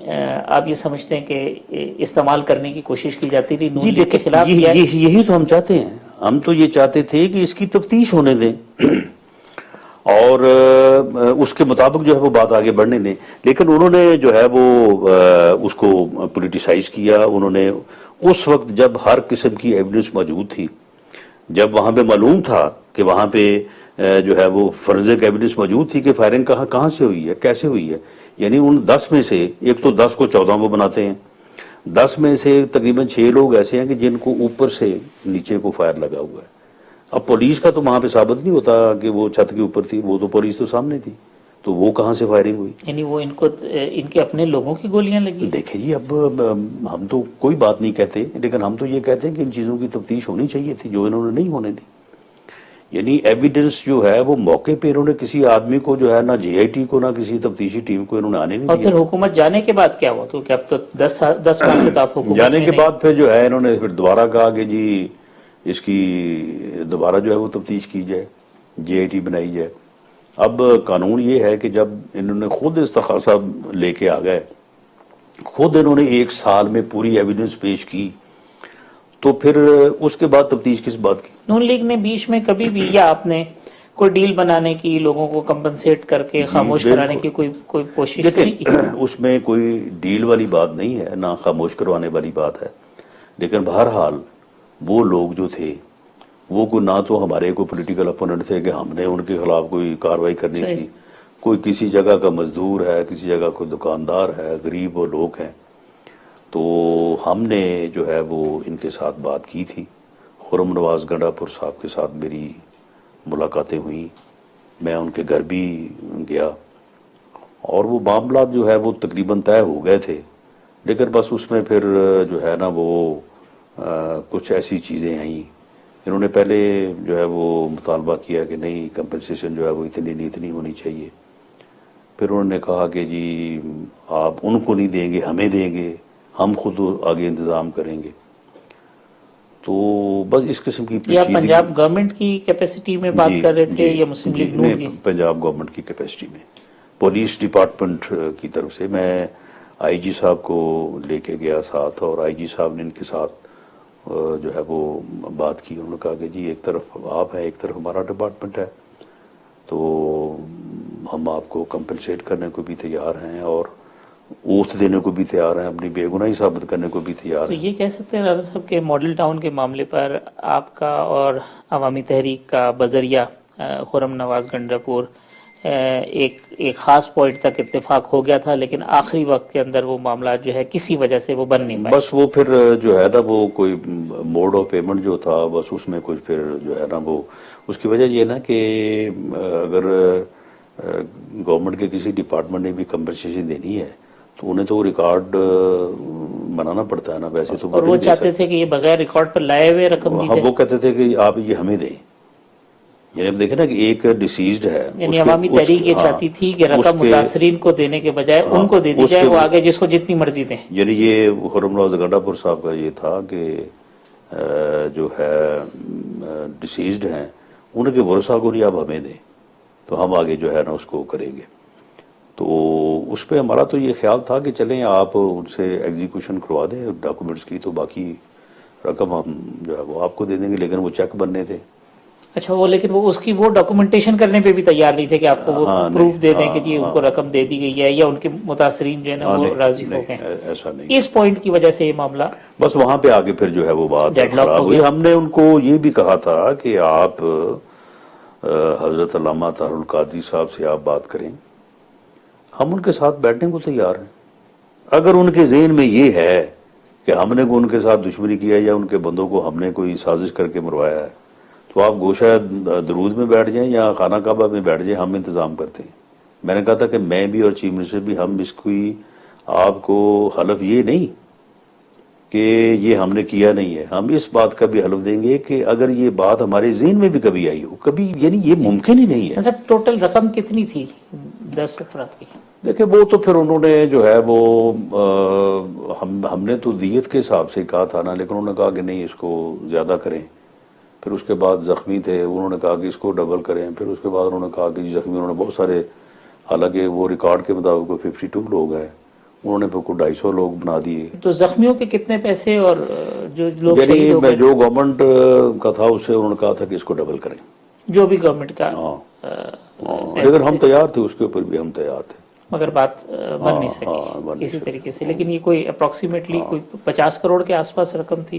آپ یہ سمجھتے ہیں کہ استعمال کرنے کی کوشش کی جاتی تھی نون جی لیگ کے دیکھیں خلاف کیا؟ یہی تو ہم چاہتے ہیں. ہم تو یہ چاہتے تھے کہ اس کی تفتیش ہونے دیں اور اس کے مطابق جو ہے وہ بات آگے بڑھنے دیں. لیکن انہوں نے جو ہے وہ اس کو پولیٹیسائز کیا. انہوں نے اس وقت جب ہر قسم کی ایویڈنس موجود تھی، جب وہاں پہ معلوم تھا کہ وہاں پہ جو ہے وہ فرزک ایویڈنس موجود تھی کہ فائرنگ کہاں سے ہوئی ہے، کیسے ہوئی ہے. یعنی ان 10 میں سے ایک تو 10 کو 14 وہ بناتے ہیں، 10 میں سے تقریباً 6 لوگ ایسے ہیں کہ جن کو اوپر سے نیچے کو فائر لگا ہوا ہے. اب پولیس کا تو وہاں پہ ثابت نہیں ہوتا کہ وہ چھت کے اوپر تھی، وہ تو پولیس تو سامنے تھی، تو وہ کہاں سے فائرنگ ہوئی. یعنی وہ ان کے اپنے لوگوں کی گولیاں لگی؟ دیکھیں جی اب ہم تو کوئی بات نہیں کہتے، لیکن ہم تو یہ کہتے ہیں کہ ان چیزوں کی تفتیش ہونی چاہیے تھی جو انہوں نے نہیں ہونے دی. یعنی ایویڈنس جو ہے وہ موقع پہ انہوں نے کسی آدمی کو جو ہے نہ جے آئی ٹی کو نہ کسی تفتیشی ٹیم کو انہوں نے آنے نہیں اور دیا. پھر حکومت جانے کے بعد کیا ہوا؟ کیونکہ اب تو 10 ماہ سے تو آپ حکومت جانے میں کے نہیں. بعد پھر جو ہے انہوں نے پھر دوبارہ کہا کہ جی اس کی دوبارہ جو ہے وہ تفتیش کی جائے، جے آئی ٹی بنائی جائے. اب قانون یہ ہے کہ جب انہوں نے خود استغاثہ لے کے آ گئے، خود انہوں نے 1 سال میں پوری ایویڈنس پیش کی، تو پھر اس کے بعد تفتیش کس بات کی. نون لیگ نے بیچ میں کبھی بھی یا آپ نے کوئی ڈیل بنانے کی، لوگوں کو کمپنسیٹ کر کے جی خاموش کرانے کی کوئی کوشش تو دیکھیں نہیں کی؟ اس میں کوئی ڈیل والی بات نہیں ہے، نہ خاموش کروانے والی بات ہے. لیکن بہرحال وہ لوگ جو تھے وہ کوئی نہ تو ہمارے کوئی پولیٹیکل اپوننٹ تھے کہ ہم نے ان کے خلاف کوئی کارروائی کرنی صحیح. تھی. کوئی کسی جگہ کا مزدور ہے، کسی جگہ کوئی دکاندار ہے، غریب وہ لوگ ہیں. تو ہم نے جو ہے وہ ان کے ساتھ بات کی تھی. خرم نواز گنڈا پور صاحب کے ساتھ میری ملاقاتیں ہوئیں، میں ان کے گھر بھی گیا اور وہ معاملات جو ہے وہ تقریباً طے ہو گئے تھے. لیکن بس اس میں پھر جو ہے نا وہ کچھ ایسی چیزیں آئیں. انہوں نے پہلے جو ہے وہ مطالبہ کیا کہ نہیں کمپنسیشن جو ہے وہ اتنی ہونی چاہیے. پھر انہوں نے کہا کہ جی آپ ان کو نہیں دیں گے، ہمیں دیں گے، ہم خود آگے انتظام کریں گے. تو بس اس قسم کی یا پیچیدگی. پنجاب گورنمنٹ کی کیپیسٹی میں بات کر رہے تھے یا مسلم لیگ نون کی؟ پنجاب گورنمنٹ کی کیپیسٹی میں، پولیس ڈپارٹمنٹ کی طرف سے. میں آئی جی صاحب کو لے کے گیا ساتھ، اور آئی جی صاحب نے ان کے ساتھ جو ہے وہ بات کی. انہوں نے کہا کہ جی ایک طرف آپ ہیں، ایک طرف ہمارا ڈپارٹمنٹ ہے، تو ہم آپ کو کمپنسیٹ کرنے کو بھی تیار ہیں اور اوتھ دینے کو بھی تیار ہیں، اپنی بے گناہی ثابت کرنے کو بھی تیار تو ہیں. یہ کہہ سکتے ہیں رانا صاحب کہ ماڈل ٹاؤن کے معاملے پر آپ کا اور عوامی تحریک کا بذریعہ خرم نواز گنڈاپور ایک خاص پوائنٹ تک اتفاق ہو گیا تھا، لیکن آخری وقت کے اندر وہ معاملات جو ہے کسی وجہ سے وہ بن نہیں پائے. بس وہ پھر جو ہے نا وہ کوئی موڈ آف پیمنٹ جو تھا، بس اس میں کچھ پھر جو ہے نا وہ اس کی وجہ یہ نا کہ اگر گورنمنٹ کے کسی ڈپارٹمنٹ نے بھی کمپنسیشن دینی ہے تو انہیں تو ریکارڈ بنانا پڑتا ہے نا. ویسے تو اور وہ نہیں دے چاہتے سکتے. تھے کہ یہ بغیر ریکارڈ پر لائے ہوئے رقم دی جائے. وہ کہتے تھے کہ آپ یہ ہمیں دیں. یعنی اب دیکھیں نا کہ ایک ڈیسیزڈ ہے، یعنی عوامی تحریک یہ چاہتی تھی کہ رقم متاثرین کو دینے کے بجائے ان کو دے دی جائے، وہ آگے جس کو جتنی مرضی دیں. یعنی یہ خرم نواز گنڈا پور صاحب کا یہ تھا کہ جو ہے ڈیسیزڈ ہیں ان کے ورثہ کو نہیں آپ ہمیں دیں، تو ہم آگے جو ہے نا اس کو کریں گے. تو اس پہ ہمارا تو یہ خیال تھا کہ چلیں آپ ان سے ایگزیکیوشن کروا دیں ڈاکومنٹس کی، تو باقی رقم ہم جو ہے وہ آپ کو دے دیں گے. لیکن وہ چیک بننے تھے. اچھا وہ لیکن وہ اس کی وہ ڈاکومنٹیشن کرنے پہ بھی تیار نہیں تھے کہ آپ کو وہ پروف دے دیں کہ جی ان کو رقم دے دی گئی ہے یا ان کے متاثرین جو ہے نا وہ راضی ہو گئے. ایسا نہیں. اس پوائنٹ کی وجہ سے یہ معاملہ بس وہاں پہ آگے پھر جو ہے وہ بات خراب ہوئی. ہم نے ان کو یہ بھی کہا تھا کہ آپ حضرت علامہ طاہر القادری صاحب سے آپ بات کریں، ہم ان کے ساتھ بیٹھنے کو تیار ہیں. اگر ان کے ذہن میں یہ ہے کہ ہم نے ان کے ساتھ دشمنی کیا یا ان کے بندوں کو ہم نے کوئی سازش کر کے مروایا ہے، تو آپ گوشہ درود میں بیٹھ جائیں یا خانہ کعبہ میں بیٹھ جائیں، ہم انتظام کرتے ہیں. میں نے کہا تھا کہ میں بھی اور چیف منسٹر بھی ہم اس کوئی آپ کو حلف یہ نہیں کہ یہ ہم نے کیا نہیں ہے، ہم اس بات کا بھی حلف دیں گے کہ اگر یہ بات ہمارے ذہن میں بھی کبھی آئی ہو کبھی، یعنی یہ ممکن ہی نہیں ہے. سب ٹوٹل رقم کتنی تھی 10 افراد کی؟ دیکھیں وہ تو پھر انہوں نے جو ہے وہ ہم نے تو دیت کے حساب سے کہا تھا نا، لیکن انہوں نے کہا کہ نہیں اس کو زیادہ کریں. پھر اس کے بعد زخمی تھے، انہوں نے کہا کہ اس کو ڈبل کریں. پھر اس کے بعد انہوں نے کہا کہ زخمی انہوں نے بہت سارے، حالانکہ وہ ریکارڈ کے مطابق 52 لوگ ہیں، انہوں نے پھر 250 لوگ بنا دیے. تو زخمیوں کے کتنے پیسے اور جو لوگ یعنی شہید ہو گئے جو گورنمنٹ کا تھا اس سے انہوں نے کہا تھا کہ اس کو ڈبل کریں. جو بھی گورنمنٹ کا ہاں پیسے لیکن ہم تھے، تیار تھے، اس کے اوپر بھی ہم تیار تھے. مگر بات بن نہیں سکی بن نہیں کسی سکی. طریقے سے. لیکن یہ کوئی اپروکسیمیٹلی کوئی 50 کروڑ کے آس پاس رقم تھی.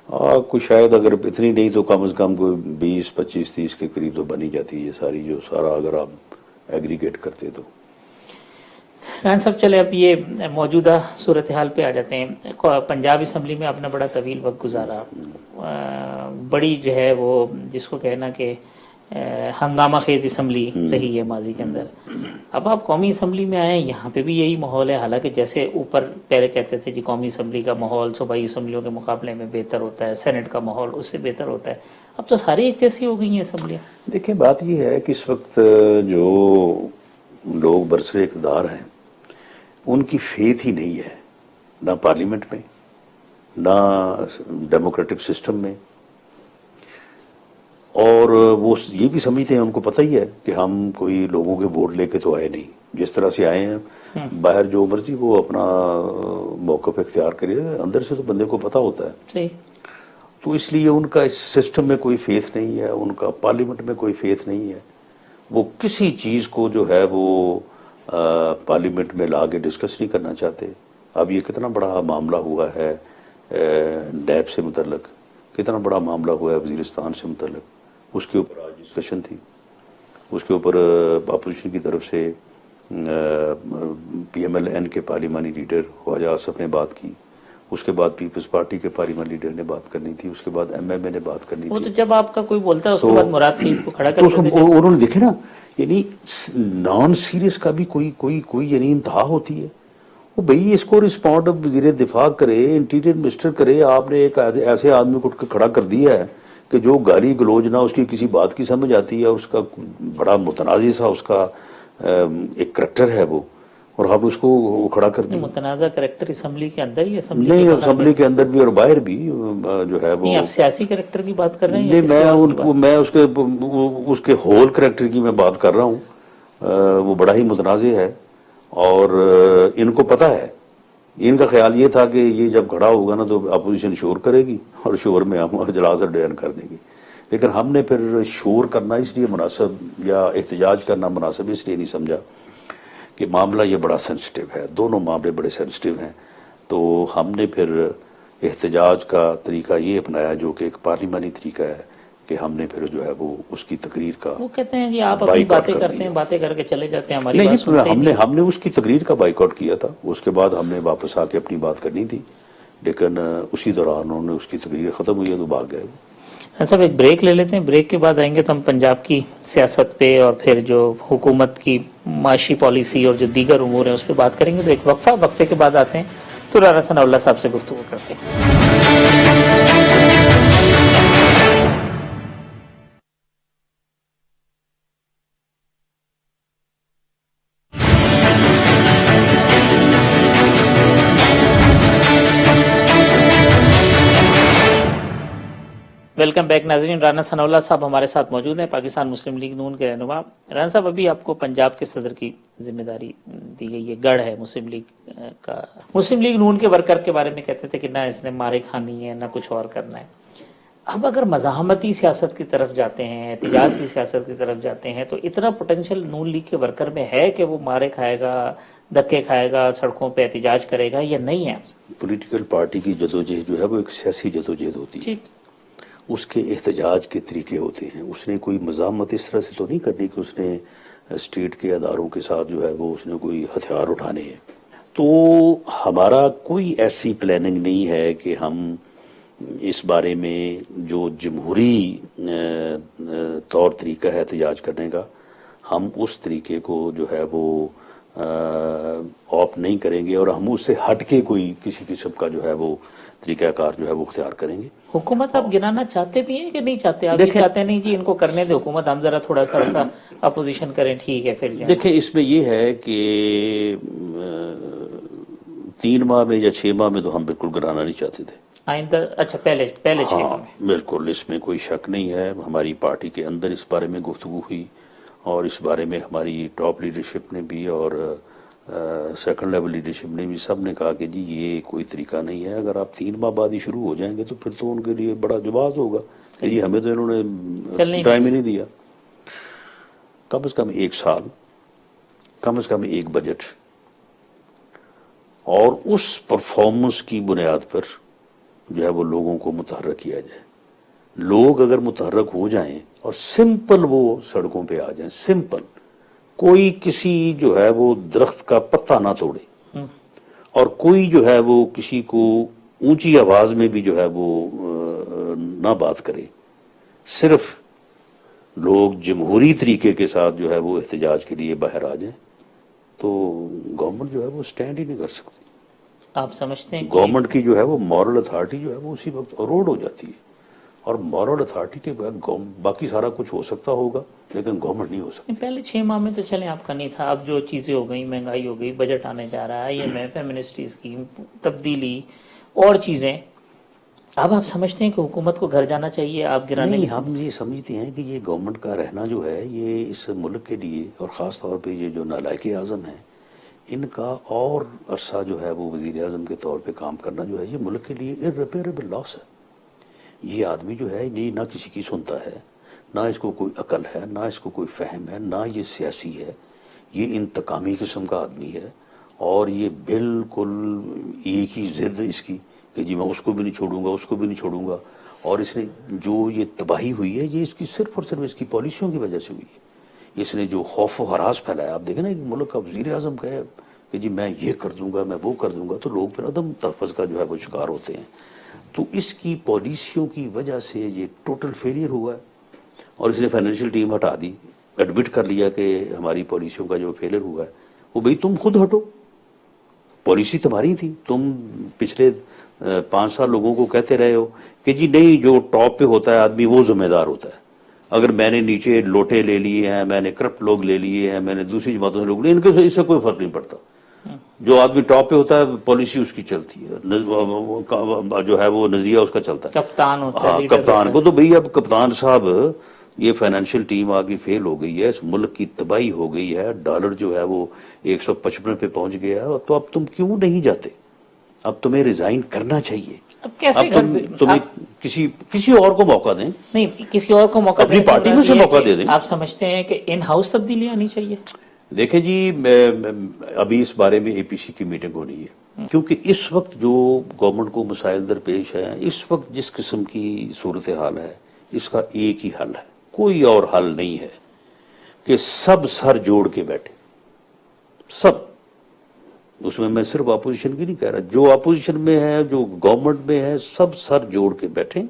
کوئی شاید اگر اتنی نہیں تو کم از کم کوئی 20 25 30 کے قریب تو بن ہی جاتی ہے یہ ساری، جو سارا اگر آپ ایگریگیٹ کرتے تو. رائن صاحب چلے اب یہ موجودہ صورتحال پہ آ جاتے ہیں. پنجاب اسمبلی میں آپ نے بڑا طویل وقت گزارا، بڑی جو ہے وہ جس کو کہنا کہ ہنگامہ خیز اسمبلی رہی ہے ماضی کے اندر. اب آپ قومی اسمبلی میں آئے ہیں، یہاں پہ بھی یہی ماحول ہے. حالانکہ جیسے اوپر پہلے کہتے تھے جی قومی اسمبلی کا ماحول صوبائی اسمبلیوں کے مقابلے میں بہتر ہوتا ہے، سینٹ کا ماحول اس سے بہتر ہوتا ہے، اب تو ساری ایک جیسی ہو گئی ہیں اسمبلیاں. دیکھیں بات یہ ہے کہ اس وقت جو لوگ برسر اقتدار ہیں ان کی فیتھ ہی نہیں ہے، نہ پارلیمنٹ میں نہ ڈیموکریٹک سسٹم میں. اور وہ یہ بھی سمجھتے ہیں، ان کو پتہ ہی ہے کہ ہم کوئی لوگوں کے ووٹ لے کے تو آئے نہیں، جس طرح سے آئے ہیں باہر جو مرضی وہ اپنا موقف اختیار کرے، اندر سے تو بندے کو پتہ ہوتا ہے. صحیح. تو اس لیے ان کا اس سسٹم میں کوئی فیتھ نہیں ہے، ان کا پارلیمنٹ میں کوئی فیتھ نہیں ہے. وہ کسی چیز کو جو ہے وہ پارلیمنٹ میں لا کے ڈسکس نہیں کرنا چاہتے. اب یہ کتنا بڑا معاملہ ہوا ہے نیب سے متعلق، کتنا بڑا معاملہ ہوا ہے وزیرستان سے متعلق، اس کے اوپر آج ڈسکشن تھی. اس کے اوپر اپوزیشن کی طرف سے پی ایم ایل این کے پارلیمانی لیڈر خواجہ آصف نے بات کی، اس کے بعد پیپلز پارٹی کے پارلیمانی لیڈر نے بات کرنی تھی، اس کے بعد ایم ایم اے نے بات کرنی وہ تھی. تو جب آپ کا کوئی بولتا ہے اس کے بعد مراد سعید کو کھڑا کر تو دیتے. انہوں نے دیکھے نا، یعنی نان سیریس کا بھی کوئی یعنی انتہا ہوتی ہے. وہ بھئی اس کو رسپونڈ وزیر دفاع کرے، انٹیریئر منسٹر کرے. آپ نے ایک ایسے آدمی کو کھڑا کر دیا ہے کہ جو گالی گلوچ نہ اس کی کسی بات کی سمجھ آتی ہے، اور اس کا بڑا متنازع سا اس کا ایک کریکٹر ہے وہ، اور آپ اس کو کھڑا کر دیں. متنازع کریکٹر اسمبلی کے اندر ہی اسمبلی نہیں، کے باہر اسمبلی کے اندر بھی اور باہر بھی جو ہے وہ. نہیں، آپ سیاسی کریکٹر کی بات کر رہے ہیں یا نہیں، کسی اور کی بات؟ میں اس کے ہول کریکٹر کی میں بات کر رہا ہوں. وہ بڑا ہی متنازع ہے، اور ان کو پتہ ہے. ان کا خیال یہ تھا کہ یہ جب کھڑا ہوگا نا تو اپوزیشن شور کرے گی، اور شور میں ہم اجلاس اڈین کر دیں گے. لیکن ہم نے پھر شور کرنا اس لیے مناسب یا احتجاج کرنا مناسب اس لیے نہیں سمجھا کہ معاملہ یہ بڑا سینسٹیو ہے، دونوں معاملے بڑے سینسٹیو ہیں. تو ہم نے پھر احتجاج کا طریقہ یہ اپنایا جو کہ ایک پارلیمانی طریقہ ہے، کہ ہم نے پھر جو ہے وہ اس کی تقریر کا وہ کہتے ہیں کہ آپ اپنی بائیکاٹ باتیں کر کرتے دیا. ہیں، باتیں کر کے چلے جاتے ہیں، ہماری نہیں بات سنتے ہی نہیں. ہم نے اس کی تقریر کا بائیکاٹ کیا تھا. اس کے بعد ہم نے واپس آ کے اپنی بات کرنی تھی، لیکن اسی دوران انہوں نے اس کی تقریر ختم ہوئی ہے تو بھاگ گئے. صاحب ایک بریک لے لیتے ہیں، بریک کے بعد آئیں گے تو ہم پنجاب کی سیاست پہ اور پھر جو حکومت کی معاشی پالیسی اور جو دیگر امور ہیں اس پہ بات کریں گے. تو ایک وقفے کے بعد آتے ہیں تو رانا ثناء اللہ صاحب سے گفتگو کرتے ہیں. ویلکم بیک ناظرین. رانا ثناء اللہ صاحب ہمارے ساتھ موجود ہیں، پاکستان مسلم لیگ نون کے رہنما. رانا صاحب ابھی آپ کو پنجاب کے صدر کی ذمہ داری دی گئی ہے، گڑھ ہے مسلم لیگ کا. مسلم لیگ نون کے ورکر کے بارے میں کہتے تھے کہ نہ اس نے مارے کھانی ہے نہ کچھ اور کرنا ہے. اب اگر مزاحمتی سیاست کی طرف جاتے ہیں، احتجاج کی سیاست کی طرف جاتے ہیں، تو اتنا پوٹینشیل نون لیگ کے ورکر میں ہے کہ وہ مارے کھائے گا، دھکے کھائے گا، سڑکوں پہ احتجاج کرے گا، یا نہیں ہے؟ پولیٹیکل پارٹی کی جدوجہد جو ہے وہ ایک سیاسی جدوجہد ہوتی ہے. ٹھیک. اس کے احتجاج کے طریقے ہوتے ہیں. اس نے کوئی مزاحمت اس طرح سے تو نہیں کرنی کہ اس نے اسٹیٹ کے اداروں کے ساتھ جو ہے وہ اس نے کوئی ہتھیار اٹھانے ہیں. تو ہمارا کوئی ایسی پلاننگ نہیں ہے کہ ہم اس بارے میں جو جمہوری طور طریقہ ہے احتجاج کرنے کا، ہم اس طریقے کو جو ہے وہ آپ نہیں کریں گے، اور ہم اس سے ہٹ کے کوئی کسی قسم کا جو ہے وہ طریقہ کار جو ہے وہ اختیار کریں گے. حکومت آپ گرانا چاہتے بھی ہیں کہ نہیں چاہتے؟ آپ یہ چاہتے نہیں جی ان کو کرنے دے حکومت، ہم ذرا تھوڑا سا عرصہ اپوزیشن کریں، ٹھیک ہے پھر جائیں؟ دیکھیں اس میں یہ ہے کہ 3 ماہ میں یا 6 ماہ میں تو ہم بالکل گرانا نہیں چاہتے تھے. آئندہ اچھا پہلے 6 ہاں ماہ میں. بالکل، اس میں کوئی شک نہیں ہے. ہماری پارٹی کے اندر اس بارے میں گفتگو ہوئی، اور اس بارے میں ہماری ٹاپ لیڈرشپ نے بھی اور سیکنڈ لیول لیڈرشپ نے بھی سب نے کہا کہ جی یہ کوئی طریقہ نہیں ہے، اگر آپ 3 ماہ بعد ہی شروع ہو جائیں گے تو پھر تو ان کے لیے بڑا جواز ہوگا کہ جی ہمیں تو انہوں نے ٹائم ہی نہیں دیا۔ کم از کم 1 سال، کم از کم 1 بجٹ، اور اس پرفارمنس کی بنیاد پر جو ہے وہ لوگوں کو متحرک کیا جائے۔ لوگ اگر متحرک ہو جائیں اور سمپل وہ سڑکوں پہ آ جائیں، سمپل، کوئی کسی جو ہے وہ درخت کا پتا نہ توڑے، اور کوئی جو ہے وہ کسی کو اونچی آواز میں بھی جو ہے وہ نہ بات کرے، صرف لوگ جمہوری طریقے کے ساتھ جو ہے وہ احتجاج کے لیے باہر آ جائیں، تو گورنمنٹ جو ہے وہ سٹینڈ ہی نہیں کر سکتی۔ آپ سمجھتے ہیں کہ گورنمنٹ کی جو ہے وہ مورل اتھارٹی جو ہے وہ اسی وقت اروڈ ہو جاتی ہے، اور مورل اتھارٹی کے بعد باقی سارا کچھ ہو سکتا ہوگا لیکن گورنمنٹ نہیں ہو سکتی۔ پہلے 6 ماہ میں تو چلیں آپ کا نہیں تھا، اب جو چیزیں ہو گئی، مہنگائی ہو گئی، بجٹ آنے جا رہا ہے، IMF، ایمنسٹی اسکیم، تبدیلی اور چیزیں، اب آپ سمجھتے ہیں کہ حکومت کو گھر جانا چاہیے آپ گرانے نہیں، کی؟ ہم یہ سمجھتے ہیں کہ یہ گورنمنٹ کا رہنا جو ہے یہ اس ملک کے لیے، اور خاص طور پہ یہ جو نالائق اعظم ہیں، ان کا اور عرصہ جو ہے وہ وزیر اعظم کے طور پہ کام کرنا جو ہے یہ ملک کے لیے irreparable لاس ہے۔ یہ آدمی جو ہے یہ نہ کسی کی سنتا ہے، نہ اس کو کوئی عقل ہے، نہ اس کو کوئی فہم ہے، نہ یہ سیاسی ہے، یہ انتقامی قسم کا آدمی ہے، اور یہ بالکل ایک ہی ضد اس کی کہ جی میں اس کو بھی نہیں چھوڑوں گا، اس کو بھی نہیں چھوڑوں گا۔ اور اس نے جو یہ تباہی ہوئی ہے یہ اس کی صرف اور صرف اس کی پالیسیوں کی وجہ سے ہوئی ہے۔ اس نے جو خوف و ہراس پھیلایا، آپ دیکھیں نا، ایک ملک کا وزیر اعظم کہے کہ جی میں یہ کر دوں گا، میں وہ کر دوں گا، تو لوگ پھر عدم تحفظ کا جو ہے وہ شکار ہوتے ہیں۔ تو اس کی پالیسیوں کی وجہ سے یہ ٹوٹل فیلئر ہوا ہے، اور اس نے فائنینشیل ٹیم ہٹا دی، ایڈمٹ کر لیا کہ ہماری پالیسیوں کا جو فیلئر ہوا ہے وہ بھئی تم خود ہٹو، پالیسی تمہاری تھی، تم پچھلے 5 سال لوگوں کو کہتے رہے ہو کہ جی نہیں، جو ٹاپ پہ ہوتا ہے آدمی وہ ذمہ دار ہوتا ہے، اگر میں نے نیچے لوٹے لے لیے ہیں، میں نے کرپٹ لوگ لے لیے ہیں، میں نے دوسری جماعتوں سے لوگ لیے، ان کے اس سے کوئی فرق نہیں پڑتا، جو آدمی ٹاپ پہ ہوتا ہے پالیسی اس کی چلتی ہے، جو ہے وہ نظریہ اس کا چلتا ہے، کپتان ہوتا ہے، ہاں لیڈر کپتان ہوتا کو۔ تو بھئی اب کپتان صاحب، یہ فائنینشیل ٹیم آگے فیل ہو گئی ہے، اس ملک کی تباہی ہو گئی ہے، ڈالر جو ہے وہ 155 پہ پہنچ گیا ہے، تو اب تم کیوں نہیں جاتے؟ اب تمہیں ریزائن کرنا چاہیے، اب کیسے اب گھر تمہیں کسی اور کو موقع دیں، نہیں، کسی اور کو موقع اپنی دینے سے پارٹی مراد میں سے یہ ہے موقع کہ دے دیں۔ آپ سمجھتے ہیں کہ ان ہاؤس تبدیلی آنی چاہیے؟ دیکھیں جی، ابھی اس بارے میں APC کی میٹنگ ہو رہی ہے، کیونکہ اس وقت جو گورنمنٹ کو مسائل درپیش ہیں، اس وقت جس قسم کی صورتحال ہے، اس کا ایک ہی حل ہے، کوئی اور حل نہیں ہے کہ سب سر جوڑ کے بیٹھے، سب، اس میں صرف اپوزیشن کی نہیں کہہ رہا، جو اپوزیشن میں ہے، جو گورنمنٹ میں ہے، سب سر جوڑ کے بیٹھیں۔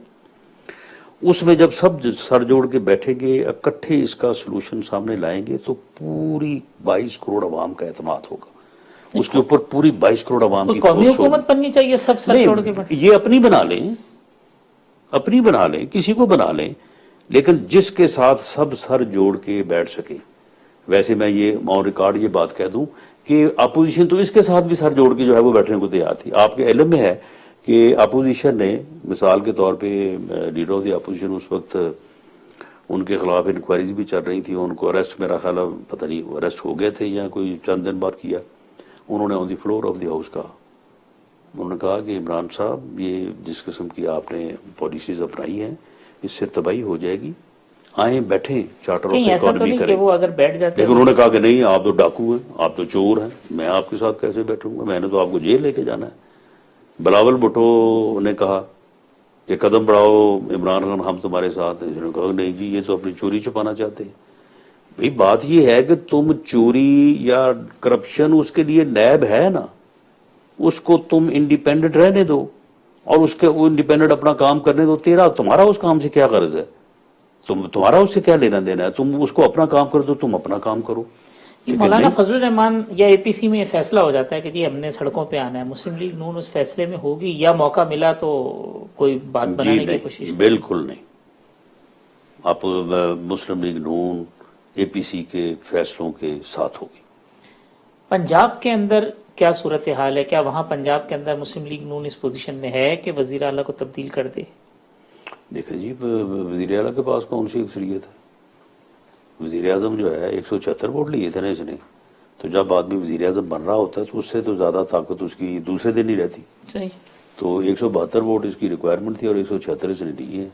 اس میں جب سب سر جوڑ کے بیٹھیں گے، اکٹھے اس کا سلوشن سامنے لائیں گے، تو پوری 22 کروڑ عوام کا اعتماد ہوگا، اس کے اوپر پوری 22 کروڑ عوام کوئی کی قومی فورس حکومت ہوگی۔ بننی چاہیے سب سر جوڑ کے نہیں، بیٹھے؟ یہ اپنی بنا لیں، اپنی بنا لیں، کسی کو بنا لیں، لیکن جس کے ساتھ سب سر جوڑ کے بیٹھ سکے۔ ویسے میں یہ آن ریکارڈ یہ بات کہہ دوں کہ اپوزیشن تو اس کے ساتھ بھی سر جوڑ کے جو ہے وہ بیٹھنے کو تیار تھی۔ آپ کے علم میں ہے کہ اپوزیشن نے، مثال کے طور پہ لیڈر آف دی اپوزیشن اس وقت، ان کے خلاف انکوائریز بھی چل رہی تھی، ان کو اریسٹ، میرا خیال ہے پتہ نہیں وہ اریسٹ ہو گئے تھے یا کوئی چند دن بعد کیا، انہوں نے آن دی فلور آف دی ہاؤس کہا، انہوں نے کہا کہ عمران صاحب یہ جس قسم کی آپ نے پالیسیز اپنائی ہیں اس سے تباہی ہو جائے گی، آئیں بیٹھیں چارٹر آف کہیں ایسا تو اکانومی نہیں کہ کریں۔ وہ اگر بیٹھ جاتے لیکن انہوں نے کہا کہ نہیں، آپ تو ڈاکو ہیں، آپ تو چور ہیں، میں آپ کے ساتھ کیسے بیٹھوں گا، میں نے تو آپ کو جیل لے کے جانا ہے۔ بلاول بھٹو نے کہا کہ قدم بڑھاؤ عمران خان، ہم تمہارے ساتھ ہیں، انہوں نے کہا نہیں جی یہ تو اپنی چوری چھپانا چاہتے ہیں۔ بھئی بات یہ ہے کہ تم چوری یا کرپشن اس کے لیے نیب ہے نا، اس کو تم انڈیپینڈنٹ رہنے دو، اور اس کے وہ انڈیپینڈنٹ اپنا کام کرنے دو، تمہارا اس کام سے کیا غرض ہے، تمہارا اس سے کیا لینا دینا ہے، تم اس کو اپنا کام کر دو، تم اپنا کام کرو۔ یہ لیکن مولانا نہیں، فضل الرحمان یا APC میں یہ فیصلہ ہو جاتا ہے کہ جی ہم نے سڑکوں پہ آنا ہے، مسلم لیگ نون اس فیصلے میں ہوگی، یا موقع ملا تو کوئی بات جی بنانے کی نہیں، کوشش کرے؟ بالکل نہیں۔ آپ مسلم لیگ نون APC کے فیصلوں کے ساتھ ہوگی۔ پنجاب کے اندر کیا صورتحال ہے؟ کیا وہاں پنجاب کے اندر مسلم لیگ نون اس پوزیشن میں ہے کہ وزیر اعلیٰ کو تبدیل کر دے؟ دیکھیں جی، وزیر اعلیٰ کے پاس کون سی اکثریت ہے؟ وزیر اعظم جو ہے 176 ووٹ لیے تھے نا اس نے، تو جب آدمی وزیر اعظم بن رہا ہوتا ہے تو اس سے تو زیادہ طاقت اس کی دوسرے دن ہی رہتی. صحیح. تو 172 ووٹ اس کی ریکوائرمنٹ تھی اور 176 اس نے لیے.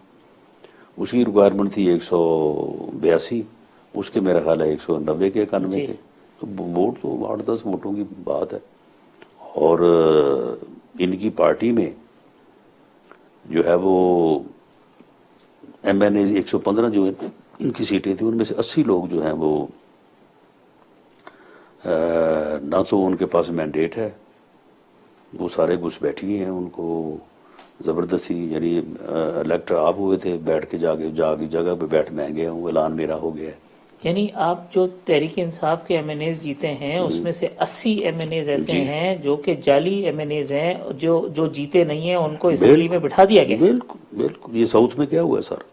اس کی ریکوائرمنٹ تھی 182, اس کے میرا خیال ہے 190 کے 91 تھے. تو ووٹ تو 8-10 ووٹوں کی بات ہے. اور ان کی پارٹی میں جو ہے وہ ایم این اے 115 جو ان کی سیٹیں تھیں ان میں سے 80 لوگ جو ہیں وہ نہ تو ان کے پاس مینڈیٹ ہے, وہ سارے گھس بیٹھی ہیں, ان کو زبردستی یعنی الیکٹ آپ ہوئے تھے, بیٹھ کے جگہ پہ بیٹھ میں گیا ہوں, اعلان میرا ہو گیا ہے. یعنی آپ جو تحریک انصاف کے ایم این ایز جیتے ہیں اس میں سے 80 ایم این ایز ایسے ہیں جو کہ جعلی ایم این ایز ہیں, جو جیتے نہیں ہیں ان کو اسمبلی میں بٹھا دیا گیا. بالکل بالکل. یہ ساؤتھ میں کیا ہوا ہے سر,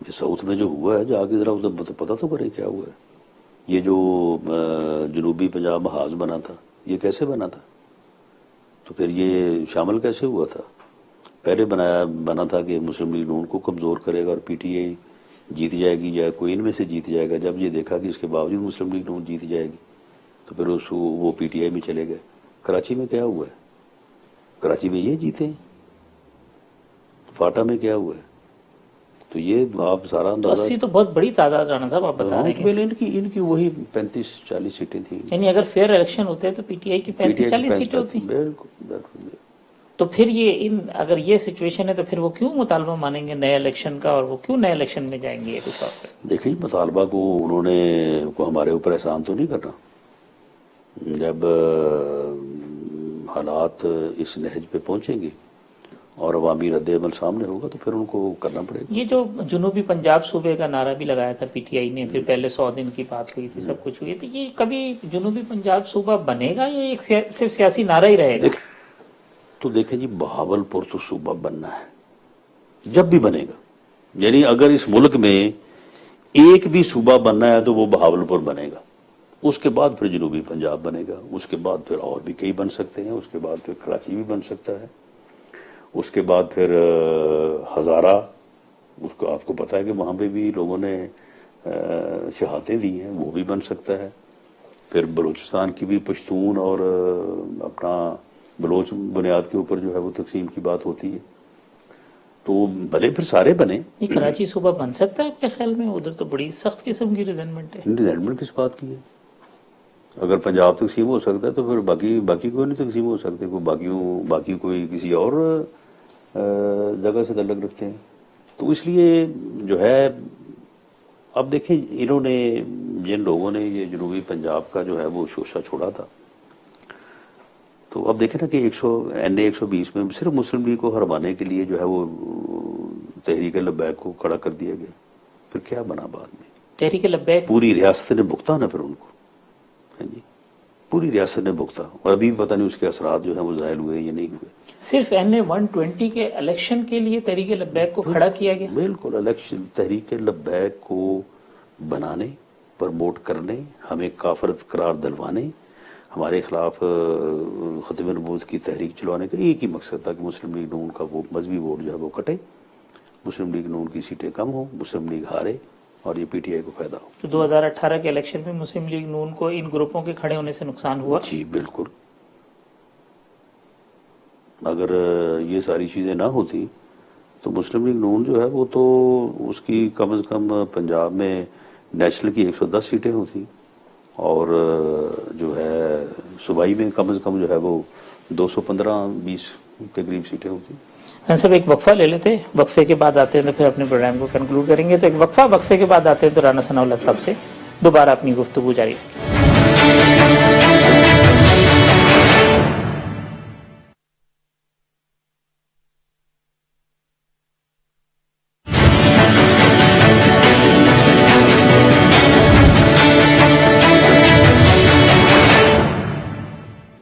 یہ ساؤتھ میں جو ہوا ہے جا کے ذرا ادھر پتہ تو کریں کیا ہوا ہے. یہ جو جنوبی پنجاب محاذ بنا تھا یہ کیسے بنا تھا, تو پھر یہ شامل کیسے ہوا تھا. پہلے بنا تھا کہ مسلم لیگ نون کو کمزور کرے گا اور پی ٹی آئی جیت جائے گی یا کوئی ان میں سے جیت جائے گا. جب یہ دیکھا کہ اس کے باوجود مسلم لیگ نون جیت جائے گی تو پھر وہ پی ٹی آئی میں چلے گئے. کراچی میں کیا ہوا ہے, کراچی میں یہ جیتے ہیں, فاٹا میں کیا ہوا ہے. تو یہ آپ سارا اندازہ 80 تو بہت بڑی تعداد رانا صاحب آپ بتا رہے ہیں. ان کی وہی 35-40 سیٹیں تھیں. یعنی اگر فیئر الیکشن ہوتے تو پی ٹی آئی کی 35-40 سیٹیں ہوتی. بالکل. تو پھر اگر یہ سچویشن ہے تو پھر وہ کیوں مطالبہ مانیں گے نئے الیکشن کا, اور وہ کیوں نئے الیکشن میں جائیں گے. دیکھیں مطالبہ کو انہوں نے ہمارے اوپر احسان تو نہیں کرنا. جب حالات اس نہج پہ پہنچیں گے اور عوامی رد عمل سامنے ہوگا تو پھر ان کو کرنا پڑے گا. یہ جو جنوبی پنجاب صوبے کا نعرہ بھی لگایا تھا پی ٹی آئی نے, پھر پہلے 100 دن کی بات ہوئی تھی, سب کچھ ہوئی تھی, یہ کبھی جنوبی پنجاب صوبہ بنے گا یا ایک صرف سیاسی نعرہ ہی رہے گا؟ تو دیکھیں جی بہاول پور تو صوبہ بننا ہے جب بھی بنے گا. یعنی اگر اس ملک میں ایک بھی صوبہ بننا ہے تو وہ بہاول پور بنے گا. اس کے بعد پھر جنوبی پنجاب بنے گا, اس کے بعد پھر اور بھی کئی بن سکتے ہیں, اس کے بعد پھر کراچی بھی بن سکتا ہے, اس کے بعد پھر ہزارہ, اس کو آپ کو پتہ ہے کہ وہاں پہ بھی لوگوں نے شہادتیں دی ہیں, وہ بھی بن سکتا ہے. پھر بلوچستان کی بھی پشتون اور اپنا بلوچ بنیاد کے اوپر جو ہے وہ تقسیم کی بات ہوتی ہے. تو بھلے پھر سارے بنے. یہ کراچی صوبہ بن سکتا ہے آپ کے خیال میں؟ ادھر تو بڑی سخت قسم کی ریزنمنٹ ہے. ریزنمنٹ کس بات کی ہے؟ اگر پنجاب تقسیم ہو سکتا ہے تو پھر باقی کوئی نہیں تقسیم ہو سکتے. باقی کوئی کسی اور جگہ سے تعلق رکھتے ہیں. تو اس لیے جو ہے اب دیکھیں انہوں نے جن لوگوں نے یہ جنوبی پنجاب کا جو ہے وہ شوشہ چھوڑا تھا, تو اب دیکھیں نا کہ NA 120 میں صرف مسلم لیگ کو ہروانے کے لیے جو ہے وہ تحریک لبیک کو کھڑا کر دیا گیا. پھر کیا بنا بعد میں؟ تحریک لبیک پوری ریاست نے بھگتا نا پھر ان کو, جی پوری ریاست نے بھگتا, اور ابھی پتہ نہیں اس کے اثرات جو ہیں وہ ظاہر ہوئے یا نہیں ہوئے. صرف NA 120 کے الیکشن کے لیے تحریک لبیک کو کھڑا کیا گیا. بالکل. الیکشن تحریک لبیک کو بنانے, پرموٹ کرنے, ہمیں کافرت قرار دلوانے, ہمارے خلاف ختم نبوت کی تحریک چلوانے کا ایک ہی مقصد تھا کہ مسلم لیگ نون کا وہ مذہبی ووٹ جو ہے وہ کٹے, مسلم لیگ نون کی سیٹیں کم ہوں, مسلم لیگ ہارے اور یہ پی ٹی آئی کو فائدہ ہو. تو 2018 کے الیکشن میں مسلم لیگ نون کو ان گروپوں کے کھڑے ہونے سے نقصان ہوا؟ جی بالکل. اگر یہ ساری چیزیں نہ ہوتی تو مسلم لیگ نون جو ہے وہ تو اس کی کم از کم پنجاب میں نیشنل کی 110 سیٹیں ہوتی, اور جو ہے صوبائی میں کم از کم جو ہے وہ 215-20 کے قریب سیٹیں ہوتی. سب ایک وقفہ لے لیتے, وقفے کے بعد آتے ہیں تو پھر اپنے پروگرام کو کنکلوڈ کریں گے. تو ایک وقفے کے بعد آتے ہیں تو رانا ثناء اللہ صاحب سے دوبارہ اپنی گفتگو جاری.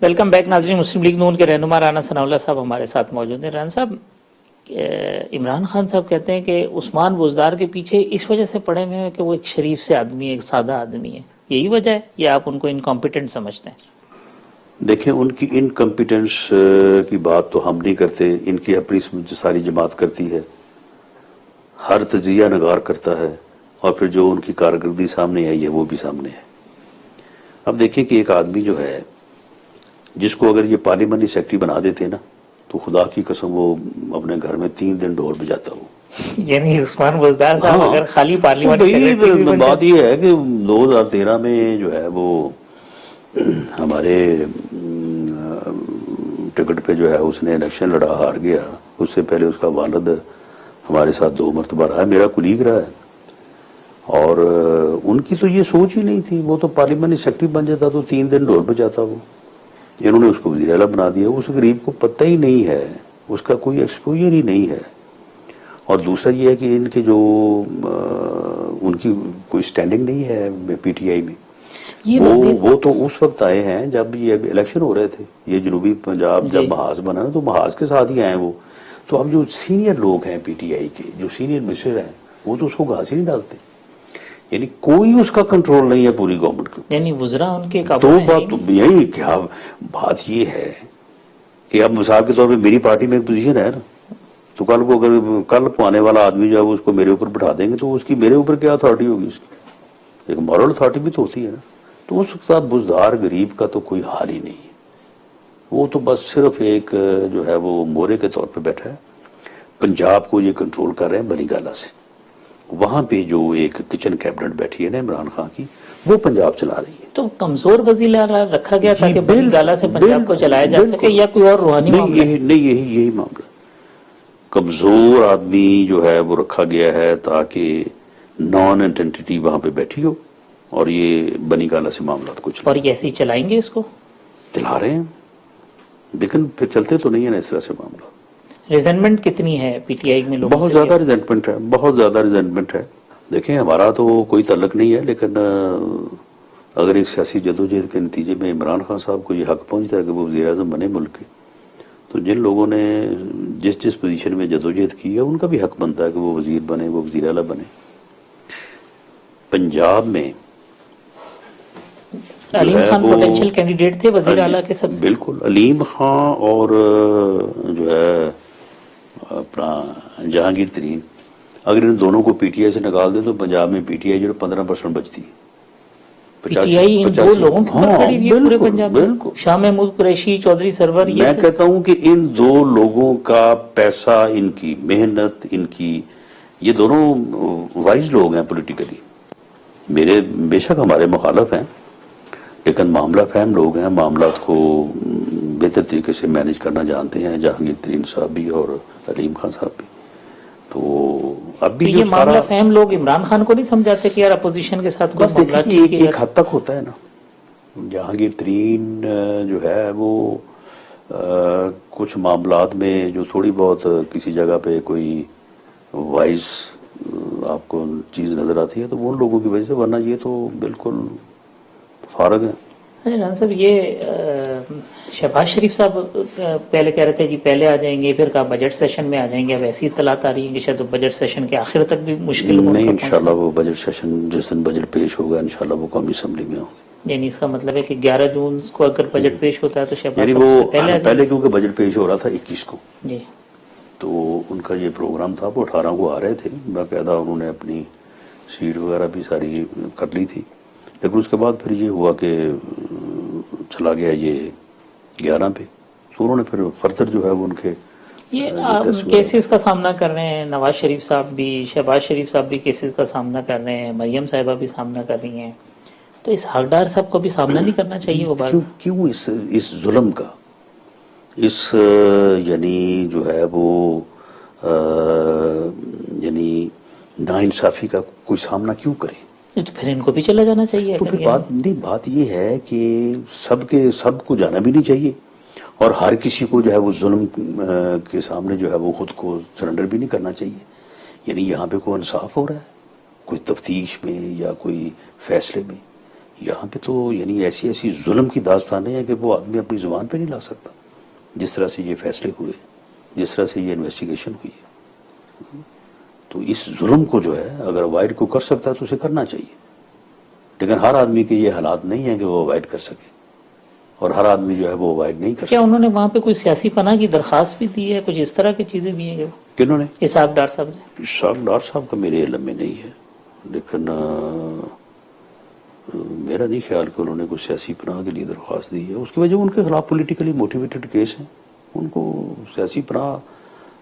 ویلکم بیک ناظرین. مسلم لیگ نون کے رہنما رانا ثناء اللہ صاحب ہمارے ساتھ موجود ہیں. رانا صاحب, عمران خان صاحب کہتے ہیں کہ عثمان بزدار کے پیچھے اس وجہ سے پڑے ہوئے ہیں کہ وہ ایک شریف سے آدمی ہے, ایک سادہ آدمی ہے, یہی وجہ ہے یا آپ ان کو انکمپیٹنٹ سمجھتے ہیں؟ دیکھیں ان کی انکمپیٹنس کی بات تو ہم نہیں کرتے, ان کی اپنی ساری جماعت کرتی ہے, ہر تجزیہ نگار کرتا ہے, اور پھر جو ان کی کارکردگی سامنے آئی ہے وہ بھی سامنے ہے. اب دیکھیں کہ ایک آدمی جو ہے جس کو اگر یہ پارلیمنٹری سیکرٹری بنا دیتے نا تو خدا کی قسم وہ اپنے گھر میں 3 دن ڈھول بجاتا وہ. یعنی عثمان بزدار صاحب اگر خالی پارلیمنٹ بھئی بات یہ ہے کہ 2013 میں جو ہے وہ ہمارے ٹکٹ پہ جو ہے اس نے الیکشن لڑا ہار گیا. اس سے پہلے اس کا والد ہمارے ساتھ 2 مرتبہ رہا ہے, میرا کلیگ رہا ہے, اور ان کی تو یہ سوچ ہی نہیں تھی. وہ تو پارلیمنٹ سیکرٹری بن جاتا تو 3 دن ڈھول بجاتا وہ. انہوں نے اس کو وزیر اعلیٰ بنا دیا. اس غریب کو پتہ ہی نہیں ہے, اس کا کوئی ایکسپوجر ہی نہیں ہے. اور دوسرا یہ ہے کہ ان کے جو ان کی کوئی سٹینڈنگ نہیں ہے پی ٹی آئی میں. وہ تو اس وقت آئے ہیں جب یہ الیکشن ہو رہے تھے. یہ جنوبی پنجاب جب محاذ بنا نا تو محاذ کے ساتھ ہی آئے وہ. تو اب جو سینئر لوگ ہیں پی ٹی آئی کے, جو سینئر منسٹر ہیں, وہ تو اس کو گھاس ہی نہیں ڈالتے. یعنی کوئی اس کا کنٹرول نہیں ہے پوری گورنمنٹ کو. یعنی وزراء ان کے قابو تو میں بات یہی کیا بات یہ ہے کہ اب مثال کے طور پہ میری پارٹی میں ایک پوزیشن ہے نا, تو کل کو اگر کل کو آنے والا آدمی جو ہے وہ اس کو میرے اوپر بٹھا دیں گے تو اس کی میرے اوپر کیا اتھارٹی ہوگی. اس کی ایک مورل اتھارٹی بھی تو ہوتی ہے نا. تو اس وقت بزدار غریب کا تو کوئی حال ہی نہیں ہے. وہ تو بس صرف ایک جو ہے وہ مورے کے طور پہ بیٹھا ہے. پنجاب کو یہ کنٹرول کر رہے ہیں بنی گالہ سے. وہاں پہ جو ایک کچن کیبنٹ بیٹھی ہے نا عمران خان کی, وہ پنجاب چلا رہی ہے. تو کمزور وزیر اعلیٰ رکھا گیا تاکہ بنی گالہ سے پنجاب کو چلایا جا سکے, یا کوئی اور روحانی معاملہ؟ نہیں, یہی معاملہ. کمزور آدمی جو ہے وہ رکھا گیا ہے تاکہ نان انٹینٹی وہاں پہ بیٹھی ہو اور یہ بنی گالہ سے معاملات کو چلائیں. اور یہ ایسے ہی چلائیں گے اس کو؟ چلا رہے ہیں, لیکن پھر چلتے تو نہیں ہے نا اس طرح سے معاملات. ریزنمنٹ کتنی ہے پی ٹی آئی میں لوگوں سے؟ بہت زیادہ ریزنٹمنٹ ہے, بہت زیادہ ریزنٹمنٹ ہے. دیکھیں ہمارا تو کوئی تعلق نہیں ہے, لیکن اگر ایک سیاسی جدوجہد کے نتیجے میں عمران خان صاحب کو یہ حق پہنچتا ہے کہ وہ وزیر اعظم بنے ملک کے, تو جن لوگوں نے جس پوزیشن میں جدوجہد کی ہے ان کا بھی حق بنتا ہے کہ وہ وزیر بنے, وہ وزیر اعلیٰ بنے. پنجاب میں علیم خان پوٹینشیل کینڈیڈیٹ تھے وزیر اعلیٰ کے سب سے. بالکل, علیم خان اور جو ہے اپنا جہانگیر ترین, اگر ان دونوں کو پی ٹی آئی سے نکال دیں تو پنجاب میں پی ٹی آئی جو 15% بچتی ہے. پی ٹی آئی ان 2 لوگوں کے اوپر کھڑی ہوئی ہے پورے پنجاب میں, شاہ محمود قریشی, چودھری سرور. میں کہتا ہوں کہ ان 2 لوگوں کا پیسہ, ان کی محنت, ان کی, یہ دونوں وائز لوگ ہیں پولیٹیکلی. میرے بے شک ہمارے مخالف ہیں, لیکن معاملہ فہم لوگ ہیں, معاملات کو بہتر طریقے سے مینج کرنا جانتے ہیں, جہانگیر ترین صاحب بھی اور علیم خان صاحب بھی. تو اب بھی یہ معاملہ فہم لوگ عمران خان کو نہیں سمجھاتے کہ یار اپوزیشن کے ساتھ بس دیکھیے ایک حد تک ہوتا ہے نا. جہانگیر ترین جو ہے وہ کچھ معاملات میں جو تھوڑی بہت کسی جگہ پہ کوئی وائز آپ کو چیز نظر آتی ہے تو وہ ان لوگوں کی وجہ سے, ورنہ یہ تو بالکل فارغ ہیں. ران صاحب, یہ شہباز شریف صاحب پہلے کہہ رہے تھے جی پہلے آ جائیں گے, پھر کہا بجٹ سیشن میں آ جائیں گے. اب ایسی اطلاعات آ رہی ہیں کہ شاید بجٹ سیشن کے آخر تک بھی مشکل نہیں. انشاءاللہ وہ بجٹ سیشن جس دن بجٹ پیش ہوگا انشاءاللہ وہ قومی اسمبلی میں ہوگا. یعنی اس کا مطلب ہے کہ 11 جون کو اگر بجٹ پیش ہوتا ہے تو شہباز یعنی صاحب سے وہ پہلے کیونکہ بجٹ پیش ہو رہا تھا 21 کو, جی, تو ان کا یہ پروگرام تھا. وہ 18 کو آ رہے تھے باقاعدہ, انہوں نے اپنی سیٹ وغیرہ بھی ساری کر لی تھی. لیکن اس کے بعد پھر یہ ہوا کہ چلا گیا یہ 11 پہ, تو انہوں نے پھر فردر جو ہے وہ ان کے یہ کیسز کا سامنا کر رہے ہیں. نواز شریف صاحب بھی, شہباز شریف صاحب بھی کیسز کا سامنا کر رہے ہیں, مریم صاحبہ بھی سامنا کر رہی ہیں. تو اس حقدار صاحب کو بھی سامنا نہیں کرنا چاہیے وہ بات؟ کیوں اس ظلم کا, اس یعنی جو ہے وہ یعنی ناانصافی کا کوئی سامنا کیوں کریں؟ تو پھر ان کو بھی چلا جانا چاہیے. تو پھر بات یہ ہے کہ سب کو جانا بھی نہیں چاہیے, اور ہر کسی کو جو ہے وہ ظلم کے سامنے جو ہے وہ خود کو سرنڈر بھی نہیں کرنا چاہیے. یعنی یہاں پہ کوئی انصاف ہو رہا ہے, کوئی تفتیش میں یا کوئی فیصلے میں, یہاں پہ تو یعنی ایسی ظلم کی داستانیں ہیں کہ وہ آدمی اپنی زبان پہ نہیں لا سکتا. جس طرح سے یہ فیصلے ہوئے, جس طرح سے یہ انویسٹیگیشن ہوئی ہے, تو اس ظلم کو جو ہے اگر اوائڈ کو کر سکتا ہے تو اسے کرنا چاہیے. لیکن ہر آدمی کے یہ حالات نہیں ہیں کہ وہ اوائڈ کر سکے, اور ہر آدمی جو ہے وہ اوائڈ نہیں کر سکتا. کیا انہوں نے وہاں پہ کوئی سیاسی پناہ کی درخواست بھی دی ہے, کچھ اس طرح کی چیزیں بھی ہیں؟ کنہوں نے؟ اسحاق ڈار صاحب نے. اسحاق ڈار صاحب کا میرے علم میں نہیں ہے, لیکن میرا نہیں خیال کہ انہوں نے کوئی سیاسی پناہ کے لیے درخواست دی ہے. اس کی وجہ ان کے خلاف پولیٹیکلی موٹیویٹڈ کیس ہیں, ان کو سیاسی پناہ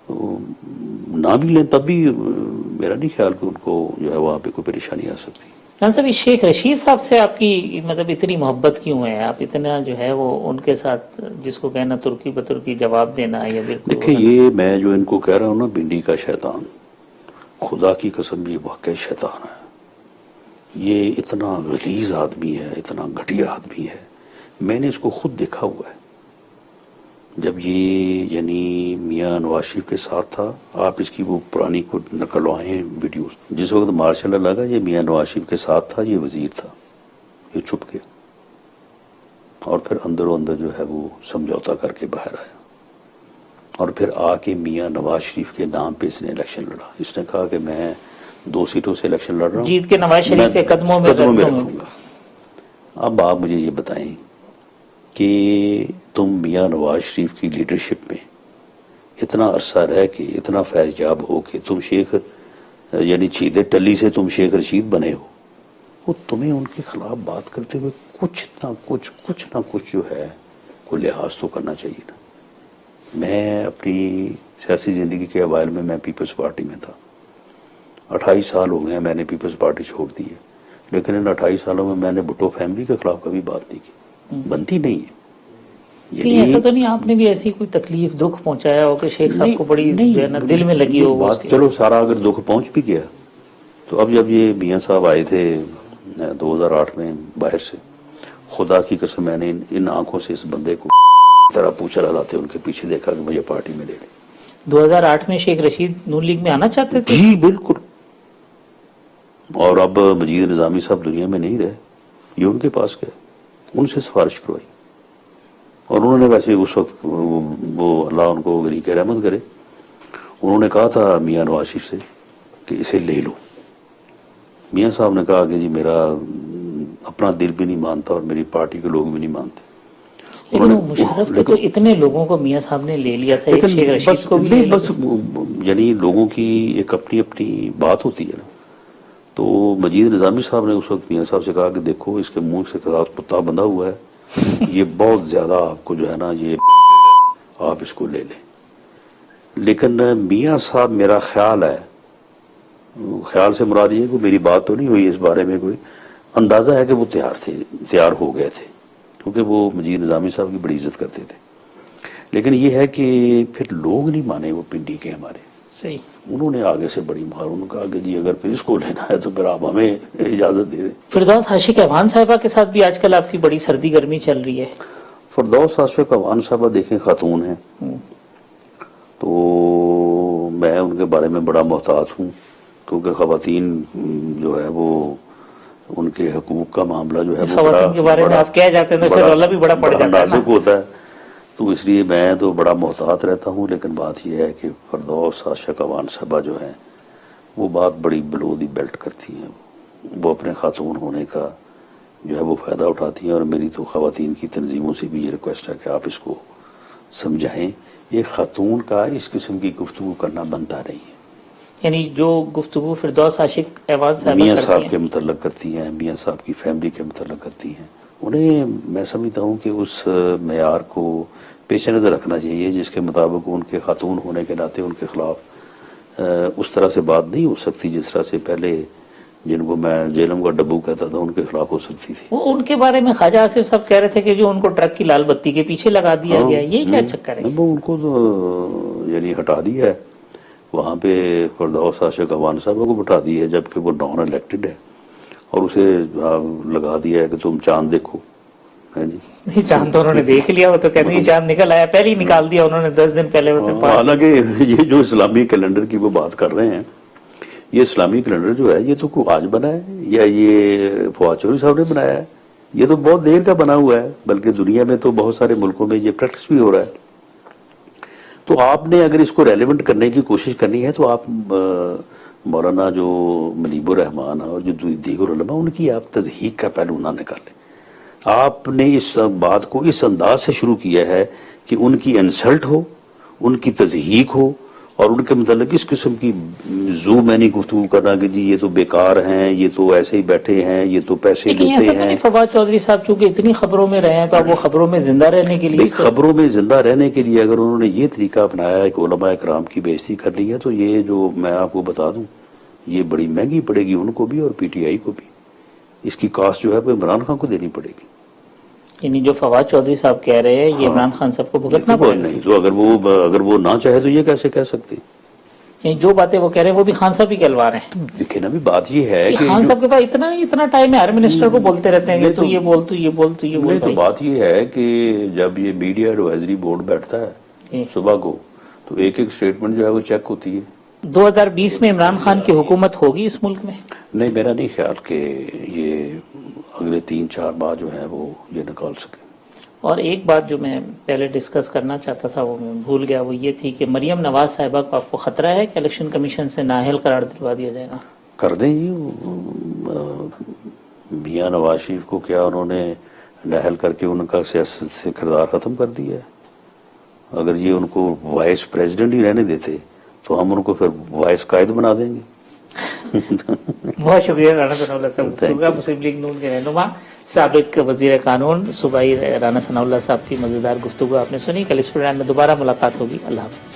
نہ بھی لیں تب بھی میرا نہیں خیال کہ ان کو جو ہے وہاں پہ کوئی پریشانی آ سکتی. خان صاحب, شیخ رشید صاحب سے آپ کی مطلب اتنی محبت کیوں ہے؟ آپ اتنا جو ہے وہ ان کے ساتھ جس کو کہنا ترکی بترکی جواب دینا یا بالکل. دیکھیں یہ میں جو ان کو کہہ رہا ہوں نا, بھنڈی کا شیطان, خدا کی قسم یہ واقعی شیطان ہے. یہ اتنا غلیظ آدمی ہے, اتنا گھٹیا آدمی ہے. میں نے اس کو خود دیکھا ہوا ہے جب یہ یعنی میاں نواز شریف کے ساتھ تھا. آپ اس کی وہ پرانی کو نکلوائیں ویڈیوز. جس وقت مارشل لا لگا یہ میاں نواز شریف کے ساتھ تھا, یہ وزیر تھا, یہ چھپ گیا اور پھر اندر و اندر جو ہے وہ سمجھوتا کر کے باہر آیا اور پھر آ کے میاں نواز شریف کے نام پہ اس نے الیکشن لڑا. اس نے کہا کہ میں 2 سیٹوں سے الیکشن لڑ رہا ہوں, جیت کے نواز شریف کے قدموں میں رکھوں گا. اب آپ مجھے یہ بتائیں کہ تم میاں نواز شریف کی لیڈرشپ میں اتنا عرصہ رہ کے اتنا فیض یاب ہو کہ تم شیخ یعنی چیدے ٹلی سے تم شیخ رشید بنے ہو, وہ تمہیں ان کے خلاف بات کرتے ہوئے کچھ نہ کچھ جو ہے کوئی لحاظ تو کرنا چاہیے نا. میں اپنی سیاسی زندگی کے اوائل میں پیپلز پارٹی میں تھا. 28 سال ہو گئے ہیں میں نے پیپلز پارٹی چھوڑ دی ہے, لیکن ان 28 سالوں میں نے بھٹو فیملی کے خلاف کبھی بات نہیں کی, بنتی نہیں ہے. ایسا تو نہیں آپ نے بھی ایسی کوئی تکلیف دکھ پہنچایا ہو کہ شیخ صاحب کو بڑی جو ہے نا دل میں لگی ہو بات؟ چلو سارا اگر دکھ پہنچ بھی گیا تو اب جب یہ میاں صاحب آئے تھے 2008 میں باہر سے, خدا کی قسم میں نے ان آنکھوں سے اس بندے کو طرح پوچھا لاتے ان کے پیچھے دیکھا کہ مجھے پارٹی میں لے لیں. 2008 میں شیخ رشید نون لیگ میں آنا چاہتے تھے؟ جی بالکل. اور اب مجید نظامی صاحب دنیا میں نہیں رہے, یہ ان کے پاس گئے, ان سے سفارش کروائی اور انہوں نے ویسے اس وقت وہ اللہ ان کو غریق رحمت کرے, انہوں نے کہا تھا میاں نواز شریف سے کہ اسے لے لو. میاں صاحب نے کہا کہ جی میرا اپنا دل بھی نہیں مانتا اور میری پارٹی کے لوگ بھی نہیں مانتے. لیکن وہ مشرف کے تو اتنے لوگوں کو میاں صاحب نے لے لیا تھا, ایک شیخ رشید کو بھی لے لیا. بس یعنی لوگوں کی ایک اپنی بات ہوتی ہے نا. تو مجید نظامی صاحب نے اس وقت میاں صاحب سے کہا کہ دیکھو اس کے منہ سے کتا بندھا ہوا ہے, یہ بہت زیادہ آپ کو جو ہے نا یہ آپ اس کو لے لیں. لیکن میاں صاحب میرا خیال ہے, خیال سے مراد یہ کہ میری بات تو نہیں ہوئی اس بارے میں, کوئی اندازہ ہے کہ وہ تیار ہو گئے تھے کیونکہ وہ مجید نظامی صاحب کی بڑی عزت کرتے تھے. لیکن یہ ہے کہ پھر لوگ نہیں مانے وہ پنڈی کے ہمارے. صحیح. انہوں نے آگے سے بڑی مہار, انہوں نے کہا کہ جی اگر پھر اس کو لینا ہے تو پھر آپ ہمیں اجازت دے دیں. فردوس عاشق اعوان صاحبہ کے ساتھ بھی آج کل آپ کی بڑی سردی گرمی چل رہی ہے. فردوس عاشق اعوان صاحبہ دیکھیں خاتون ہیں تو میں ان کے بارے میں بڑا محتاط ہوں کیونکہ خواتین جو ہے وہ ان کے حقوق کا معاملہ جو ہے وہ خواتین کے بارے میں آپ کہہ جاتے ہیں تو پھر رولا بھی بڑا پڑ جاتا ہے, نازک ہوتا ہے, تو اس لیے میں تو بڑا محتاط رہتا ہوں. لیکن بات یہ ہے کہ فردوس عاشق اعوان صاحبہ جو ہیں وہ بات بڑی بلو دی بیلٹ کرتی ہیں, وہ اپنے خاتون ہونے کا جو ہے وہ فائدہ اٹھاتی ہیں. اور میری تو خواتین کی تنظیموں سے بھی یہ ریکویسٹ ہے کہ آپ اس کو سمجھائیں, یہ خاتون کا اس قسم کی گفتگو کرنا بنتا نہیں ہے. یعنی جو گفتگو فردوس عاشق اعوان صاحب میاں صاحب کے متعلق کرتی ہیں, میاں صاحب کی فیملی کے متعلق کرتی ہیں, انہیں میں سمجھتا ہوں کہ اس معیار کو پیش نظر رکھنا چاہیے جس کے مطابق ان کے خاتون ہونے کے ناطے ان کے خلاف اس طرح سے بات نہیں ہو سکتی جس طرح سے پہلے جن کو میں جیلم کا ڈبو کہتا تھا ان کے خلاف ہو سکتی تھی. وہ ان کے بارے میں خواجہ آصف صاحب کہہ رہے تھے کہ جو ان کو ٹرک کی لال بتی کے پیچھے لگا دیا گیا, یہ کیا چکر ہے؟ وہ ان کو تو یعنی ہٹا دیا ہے وہاں پہ, فردوس عاشق اعوان صاحب کو بٹھا دی ہے جبکہ وہ نان الیکٹڈ ہے, اور اسے لگا دیا ہے کہ تم چاند دیکھو. جی چاند تو انہوں نے دیکھ لیا, وہ تو کہتے ہیں چاند نکل آیا, پہلے ہی نکال دیا انہوں نے 10 دن پہلے. حالانکہ یہ جو اسلامی کیلنڈر کی وہ بات کر رہے ہیں, یہ اسلامی کیلنڈر جو ہے یہ تو کوئی آج بنا ہے یا یہ فواد چودھری صاحب نے بنایا ہے, یہ تو بہت دیر کا بنا ہوا ہے, بلکہ دنیا میں تو بہت سارے ملکوں میں یہ پریکٹس بھی ہو رہا ہے. تو آپ نے اگر اس کو ریلیونٹ کرنے کی کوشش کرنی ہے تو آپ مولانا جو منیب الرحمان اور جو دیگر علماء ان کی آپ تضحیق کا پہلو نہ نکالیں. آپ نے اس بات کو اس انداز سے شروع کیا ہے کہ ان کی انسلٹ ہو, ان کی تضحیق ہو اور ان کے متعلق اس قسم کی زو میں نہیں گفتگو کرنا کہ جی یہ تو بیکار ہیں، یہ تو ایسے ہی بیٹھے ہیں، یہ تو پیسے لیکن لیتے ایسا تو ہیں. نہیں فواد چودھری صاحب چونکہ اتنی خبروں میں رہے ہیں تو اب وہ خبروں میں زندہ رہنے کے لیے بھئی خبروں میں زندہ رہنے کے لیے اگر انہوں نے یہ طریقہ اپنایا ہے کہ علماء کرام کی بےعزتی کرنی ہے تو یہ جو میں آپ کو بتا دوں یہ بڑی مہنگی پڑے گی ان کو بھی اور پی ٹی آئی کو بھی. اس کی کاسٹ جو ہے وہ عمران خان کو دینی پڑے گی. یعنی جو فواد چودھری صاحب کہہ رہے ہیں یہ عمران خان صاحب کو بھگتنا پڑے گا. نہیں تو اگر وہ نہ چاہے تو یہ کیسے کہہ سکتے ہیں؟ یعنی جو باتیں وہ کہہ رہے ہیں وہ بھی خان صاحب ہی کہلوا رہے ہیں. دیکھیں نا بھی بات یہ ہے کہ خان صاحب کے پاس اتنا ٹائم ہے ہر منسٹر کو بولتے رہتے ہیں کہ تو یہ بول تو یہ بول تو یہ بول. نہیں تو بات یہ ہے کہ جب یہ میڈیا ایڈوائزری بورڈ بیٹھتا ہے صبح کو تو ایک ایک سٹیٹمنٹ جو ہے وہ چیک ہوتی ہے. 2020 میں عمران خان کی حکومت ہوگی اس ملک میں؟ نہیں میرا نہیں خیال کہ یہ اگلے 3-4 ماہ جو ہے وہ یہ نکال سکے. اور ایک بات جو میں پہلے ڈسکس کرنا چاہتا تھا وہ میں بھول گیا، وہ یہ تھی کہ مریم نواز صاحبہ کو آپ کو خطرہ ہے کہ الیکشن کمیشن سے نااہل قرار دلوا دیا جائے گا؟ کر دیں جی. میاں نواز شریف کو کیا انہوں نے نااہل کر کے ان کا سیاست سے کردار ختم کر دیا ہے؟ اگر یہ ان کو وائس پریزیڈنٹ ہی رہنے دیتے تو ہم ان کو پھر وائس قائد بنا دیں گے. بہت شکریہ رانا ثناء اللہ صاحب. مسلم لیگ نون کے رہنما سابق وزیر قانون صوبائی رانا ثناء اللہ صاحب کی مزیدار گفتگو آپ نے سنی. کل اس پروگرام میں دوبارہ ملاقات ہوگی. اللہ حافظ.